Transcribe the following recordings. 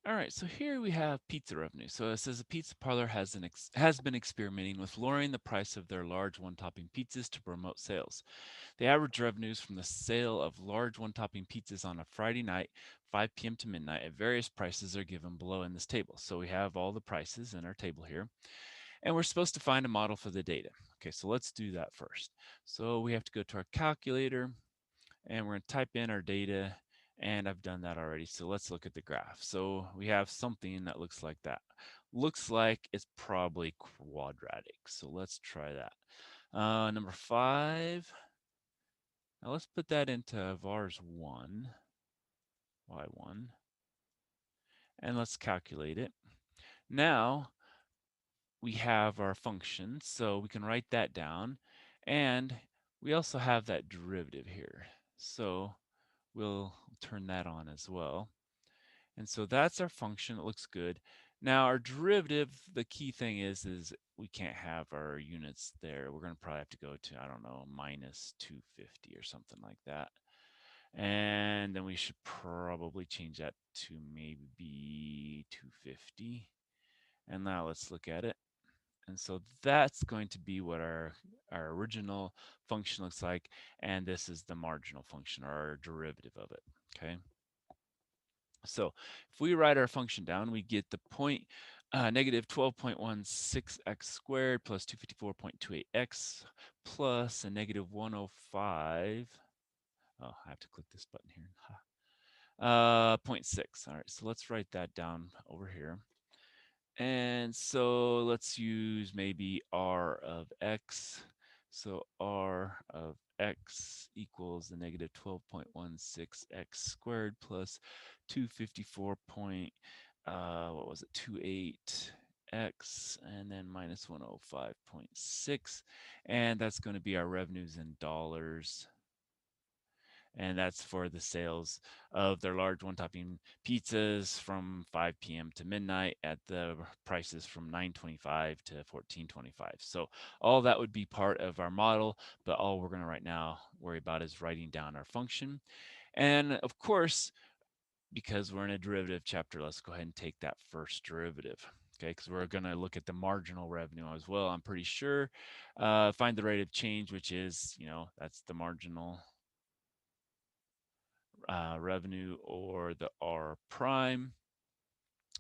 All right, so here we have pizza revenue. So it says a pizza parlor has been experimenting with lowering the price of their large one-topping pizzas to promote sales. The average revenues from the sale of large one-topping pizzas on a Friday night, 5 p.m. to midnight, at various prices are given below in this table. So we have all the prices in our table here, and we're supposed to find a model for the data. Okay, so let's do that first. So we have to go to our calculator, and we're going to type in our data, and I've done that already. So let's look at the graph. So we have something that looks like that. Looks like it's probably quadratic. So let's try that. Number 5. Now let's put that into vars 1, y1, and let's calculate it. Now we have our function, so we can write that down, and we also have that derivative here. So we'll turn that on as well. And so that's our function. It looks good. Now our derivative, the key thing is we can't have our units there. We're going to probably have to go to, I don't know, minus 250 or something like that. And then we should probably change that to maybe 250. And now let's look at it. And so that's going to be what our original function looks like. And this is the marginal function, or our derivative of it. Okay. So if we write our function down, we get the point negative 12.16x squared plus 254.28x plus a negative 105. Oh, I have to click this button here. 0.6. All right, so let's write that down over here. And so let's use maybe r of x. So r of x equals the negative 12.16x squared plus 254 what was it, 28x, and then minus 105.6. And that's going to be our revenues in dollars, and that's for the sales of their large one-topping pizzas from 5 p.m. to midnight at the prices from $9.25 to $14.25. So all that would be part of our model, but all we're going to right now worry about is writing down our function. And of course, because we're in a derivative chapter, let's go ahead and take that first derivative. Okay, because we're going to look at the marginal revenue as well, I'm pretty sure. Find the rate of change, which is, that's the marginal revenue, or the R prime.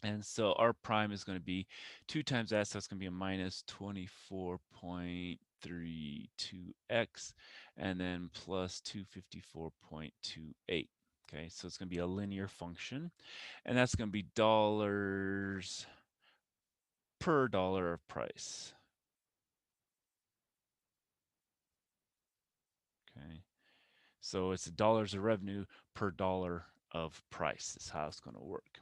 And so R prime is going to be 2 times that, so it's going to be a minus 24.32x, and then plus 254.28. Okay, so it's going to be a linear function, and that's going to be dollars per dollar of price. Okay, so it's dollars of revenue per dollar of price is how it's going to work.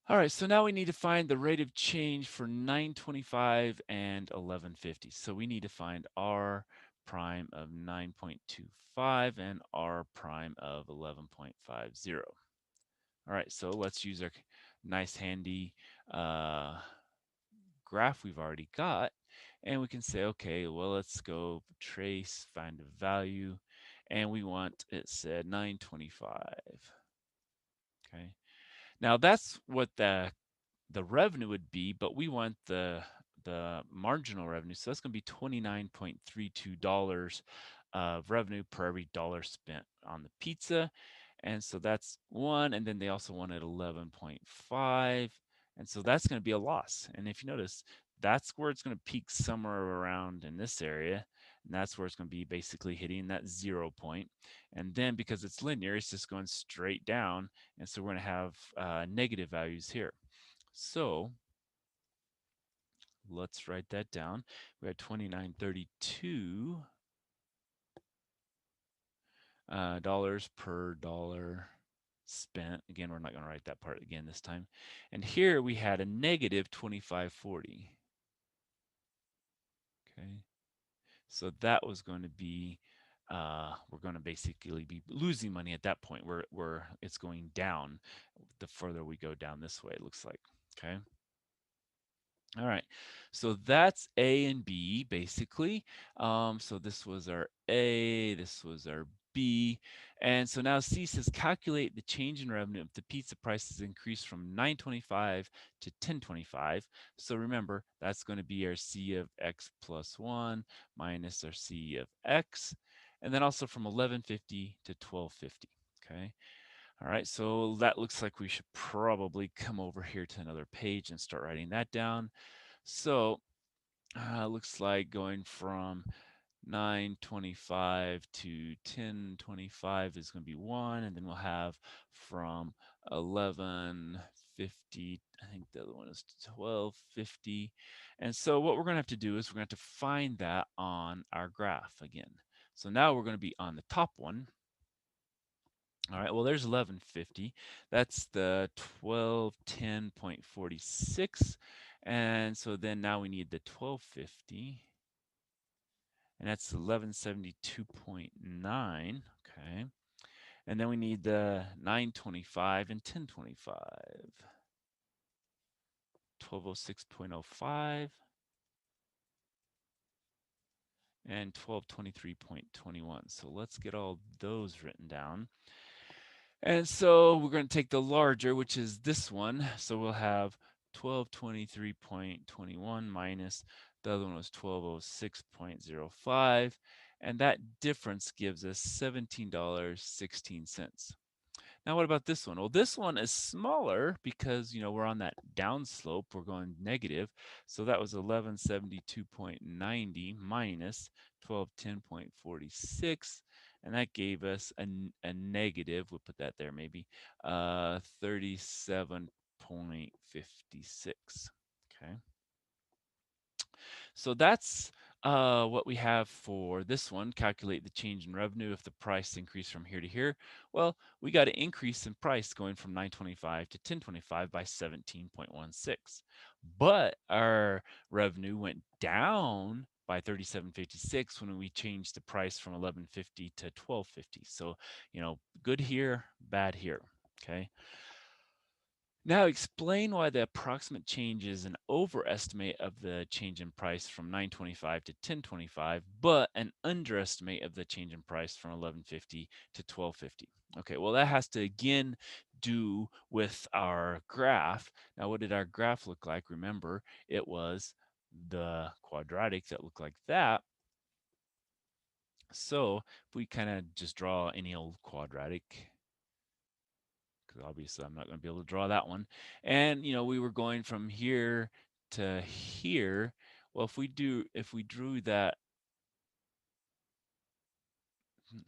All right, so now we need to find the rate of change for 925 and 1150. So we need to find R prime of 9.25 and R prime of 11.50. All right, so let's use our nice handy graph we've already got, and we can say, okay, well, let's go trace, find a value, and we want, it said 925. Okay, now that's what the revenue would be, but we want the marginal revenue. So that's going to be $29.32 of revenue per every dollar spent on the pizza. And so that's one. And then they also wanted 11.5. And so that's going to be a loss. And if you notice, that's where it's going to peak somewhere around in this area. And that's where it's going to be basically hitting that 0 point. And then because it's linear, it's just going straight down. And so we're going to have negative values here. So let's write that down. We had 29.32 dollars per dollar spent. Again, we're not going to write that part again this time. And here we had a negative 25.40. Okay, so that was going to be we're going to basically be losing money at that point where it's going down the further we go down this way, it looks like. Okay. All right, so that's A and B basically. So this was our A, this was our B. And so now C says calculate the change in revenue if the pizza prices increase from 9.25 to 10.25. So remember, that's going to be our C of X plus 1 minus our C of X. And then also from 11.50 to 12.50. Okay. All right. So that looks like we should probably come over here to another page and start writing that down. So looks like going from 9.25 to 10.25 is going to be 1, and then we'll have from 11.50, I think the other one is 12.50. And so what we're going to have to do is we're going to have to find that on our graph again. So now we're going to be on the top one. All right, well, there's 11.50. That's the 1210.46. And so then now we need the 12.50. And that's 1172.9. Okay. And then we need the 925 and 1025. 1206.05 and 1223.21. So let's get all those written down. And so we're going to take the larger, which is this one. So we'll have 1223.21 minus the other one was 1206.05. And that difference gives us $17.16. Now, what about this one? Well, this one is smaller because, we're on that down slope. We're going negative. So that was 1172.90 minus 1210.46. And that gave us a negative, we'll put that there maybe, 37.56. Okay. So that's what we have for this one. Calculate the change in revenue if the price increased from here to here. Well, we got an increase in price going from 9.25 to 10.25 by 17.16. But our revenue went down by 37.56 when we changed the price from 11.50 to 12.50. So, good here, bad here. Okay. Now explain why the approximate change is an overestimate of the change in price from 9.25 to 10.25, but an underestimate of the change in price from 11.50 to 12.50. Okay, well that has to again do with our graph. Now what did our graph look like? Remember, it was the quadratic that looked like that. So if we kind of just draw any old quadratic, because obviously I'm not going to be able to draw that one. And we were going from here to here. Well, if we drew that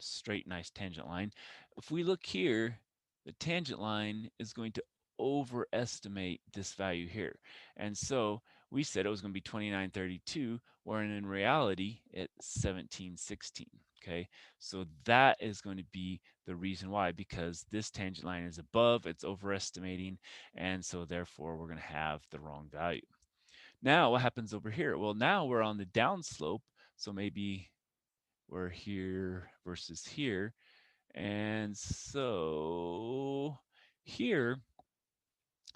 straight, nice tangent line, if we look here, the tangent line is going to overestimate this value here. And so we said it was going to be 29.32, wherein in reality it's 17.16. Okay, so that is going to be the reason why, because this tangent line is above, it's overestimating, and so therefore we're going to have the wrong value. Now what happens over here? Well, now we're on the downslope, so maybe we're here versus here. And so here,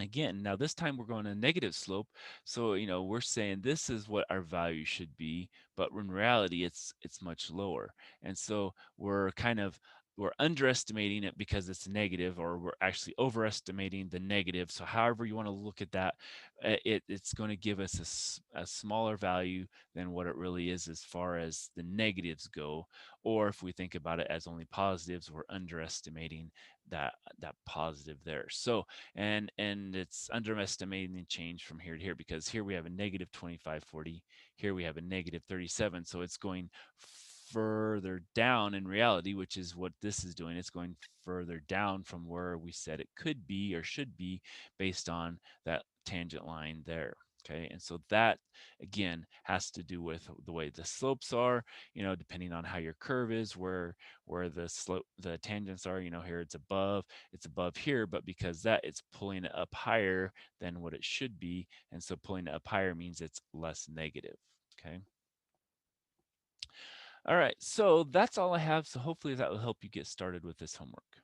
again, now this time we're going a negative slope. So, we're saying this is what our value should be, but in reality, it's much lower. And so we're underestimating it because it's negative, or we're actually overestimating the negative. So however you want to look at that, it's going to give us a smaller value than what it really is as far as the negatives go. Or if we think about it as only positives, we're underestimating that positive there. So and it's underestimating the change from here to here, because here we have a negative 25.40, here we have a negative 37. So it's going further down in reality, which is what this is doing. It's going further down from where we said it could be or should be based on that tangent line there. Okay, and so that again has to do with the way the slopes are, depending on how your curve is, where the tangents are. Here it's above here, but because that it's pulling it up higher than what it should be, and so pulling it up higher means it's less negative. Okay. All right, so that's all I have. So hopefully that will help you get started with this homework.